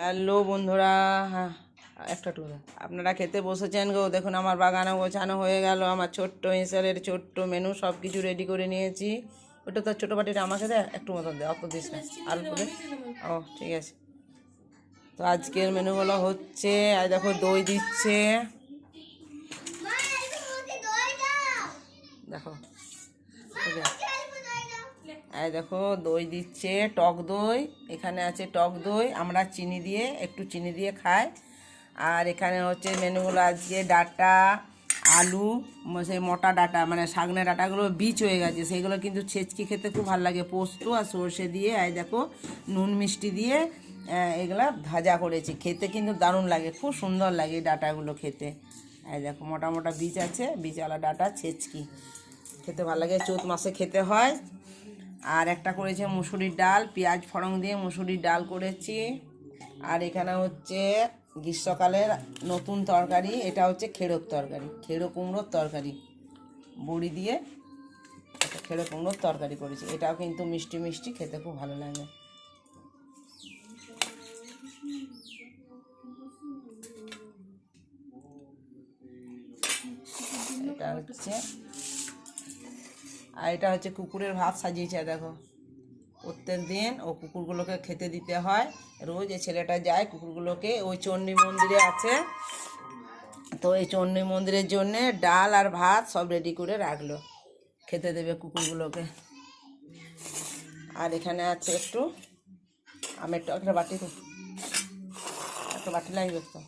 Hello বন্ধুরা, হ্যাঁ একটা টুকরা আপনারা খেতে বসেছেন গো। দেখুন আমার বাগানও গোছানো হয়ে গেল। আমার ছোট্ট হিসারের ছোট্ট মেনু সব কিছু রেডি করে নিয়েছি। ওটা তো ছোটো বাটিটা আমাকে দে, একটু মতন দে, অত দিস না, আর দে। ও ঠিক আছে। তো আজকের মেনু হলো হচ্ছে, আর দেখো দই দিচ্ছে, দেখো এই দেখো দই দিচ্ছে, টক দই। এখানে আছে টক দই, আমরা চিনি দিয়ে একটু চিনি দিয়ে খাই। আর এখানে হচ্ছে মেনুগুলো আজকে ডাটা, আলু, সেই মোটা ডাটা মানে শাগনে ডাটাগুলো বীজ হয়ে গেছে, সেইগুলো কিন্তু ছেঁচকি খেতে খুব ভালো লাগে, পোস্ত আর সর্ষে দিয়ে। এই দেখো নুন মিষ্টি দিয়ে এগুলা ভাজা করেছি, খেতে কিন্তু দারুণ লাগে, খুব সুন্দর লাগে এই ডাটাগুলো খেতে। এই দেখো মোটা মোটা বীজ আছে, বীজওয়ালা ডাটা ছেঁচকি খেতে ভালো লাগে, চৈত মাসে খেতে হয়। আর একটা করেছে মুসুরির ডাল, পেঁয়াজ ফড়ং দিয়ে মুসুরির ডাল করেছি। আর এখানে হচ্ছে গ্রীষ্মকালের নতুন তরকারি, এটা হচ্ছে খেড়োর তরকারি, খেড়ো কুমড়োর তরকারি, বড়ি দিয়ে একটা খেড়ো কুমড়োর তরকারি করেছি। এটাও কিন্তু মিষ্টি মিষ্টি, খেতে খুব ভালো লাগে। এটা হচ্ছে, আর এটা হচ্ছে কুকুরের ভাত সাজিয়েছে দেখো। প্রত্যেক দিন ও কুকুরগুলোকে খেতে দিতে হয়, রোজ এই ছেলেটা যায় কুকুরগুলোকে, ওই চণ্ডী মন্দিরে আছে, তো এই চণ্ডী মন্দিরের জন্যে ডাল আর ভাত সব রেডি করে রাখলো, খেতে দেবে কুকুরগুলোকে। আর এখানে আছে একটু আমের টক, একটা বাটি তো, একটা বাটি লাগবে তো।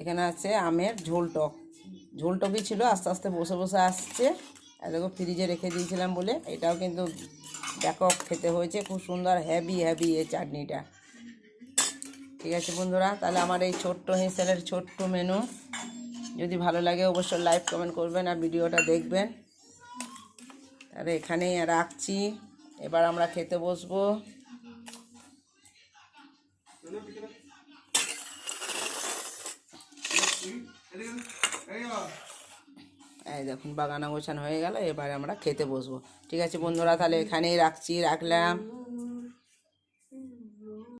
এখানে আছে আমের ঝোল টক, ঝোল টকই ছিল, আস্তে আস্তে বসে বসে আসছে। আর দেখো ফ্রিজে রেখে দিয়েছিলাম বলে, এটাও কিন্তু ব্যাপক খেতে হয়েছে, খুব সুন্দর, হেভি হেভি এই চাটনিটা। ঠিক আছে বন্ধুরা, তাহলে আমার এই ছোট্ট হেঁসেলের ছোট্ট মেনু যদি ভালো লাগে অবশ্যই লাইক কমেন্ট করবেন আর ভিডিওটা দেখবেন। তাহলে এখানেই রাখছি, এবার আমরা খেতে বসবো। এই দেখুন বাগানা গোছানো হয়ে গেল, এবার আমরা খেতে বসবো। ঠিক আছে বন্ধুরা, তাহলে এখানেই রাখলাম।